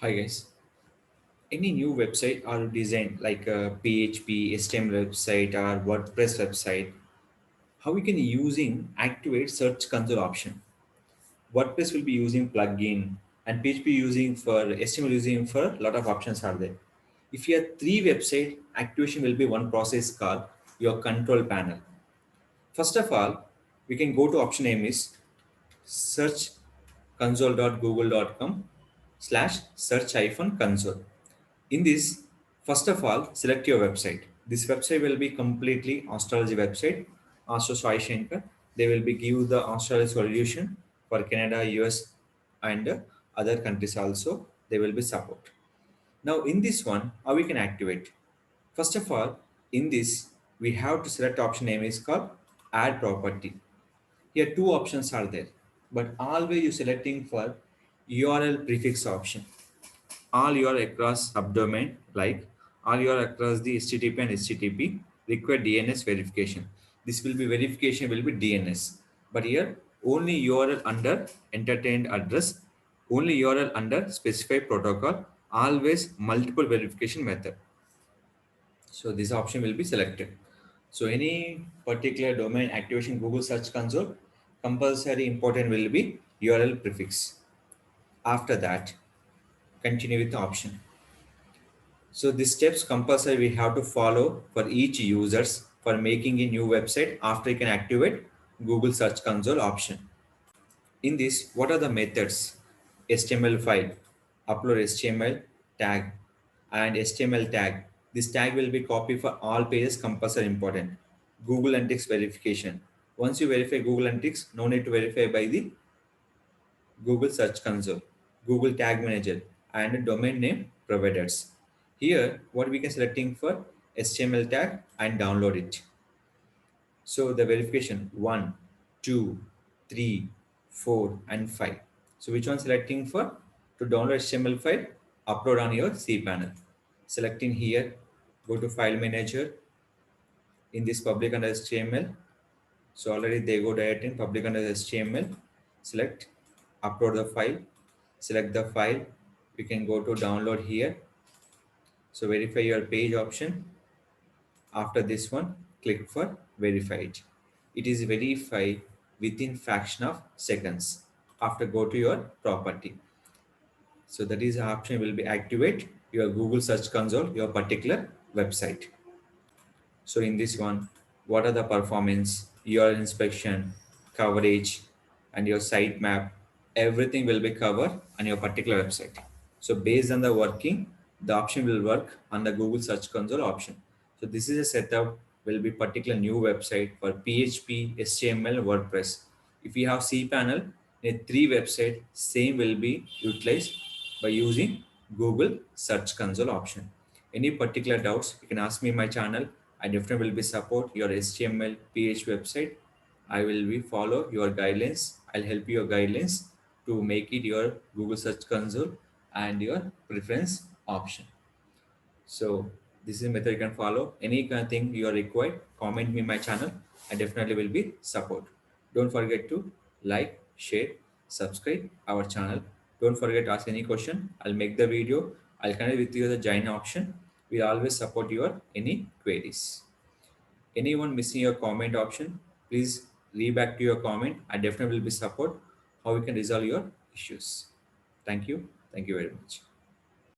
Hi guys. Any new website or design like a PHP, HTML website or WordPress website, how we can using activate search console option. WordPress will be using plugin and PHP using for HTML using for a lot of options are there. If you have three website, activation will be one process called your control panel. First of all, we can go to option name is search console.google.com slash search hyphen console. In this, first of all, select your website. This website will be completely astrology website. Astro Sai Shankar. They will be give the astrology solution for Canada, US, and other countries also. They will be support. Now in this one, how we can activate? First of all, in this, we have to select option name is called add property. Here two options are there, but always you selecting for URL prefix option. All your across subdomain like all your across the HTTP and HTTP require DNS verification. This will be verification will be DNS, but here only URL under entertained address, only URL under specified protocol, always multiple verification method. So this option will be selected. So any particular domain activation Google Search Console, compulsory important will be URL prefix. After that, continue with the option. So these steps compulsory we have to follow for each users for making a new website after you can activate Google Search Console option. In this, what are the methods? HTML file, upload HTML tag and HTML tag. This tag will be copied for all pages compulsory important. Google Analytics verification. Once you verify Google Analytics, no need to verify by the Google Search Console, Google Tag Manager, and domain name providers. Here, what we can selecting for HTML tag and download it. So the verification 1, 2, 3, 4, and 5. So which one selecting for? To download HTML file, upload on your cPanel. Selecting here, go to File Manager. In this public under HTML, so already they go direct in public under HTML. Select, upload the file, select the file. You can go to download here. So verify your page option. After this one, click for verify it. It is verified within fraction of seconds. After go to your property. So that is the option will be activate your Google Search Console, your particular website. So in this one, what are the performance, your inspection, coverage, and your site map, everything will be covered on your particular website. So based on the working, the option will work on the Google Search Console option. So this is a setup will be particular new website for PHP, HTML, WordPress. If you have cPanel, a three website, same will be utilized by using Google Search Console option. Any particular doubts, you can ask me in my channel. I definitely will be support your HTML, PHP website. I will be follow your guidelines. I'll help you your guidelines to make it your Google Search Console and your preference option. So this is a method you can follow. Any kind of thing you are required, comment me my channel. I definitely will be support. Don't forget to like, share, subscribe our channel. Don't forget to ask any question. I'll make the video. I'll connect with you the join option. We always support your any queries. Anyone missing your comment option, please read back to your comment. I definitely will be support how we can resolve your issues. Thank you. Thank you very much.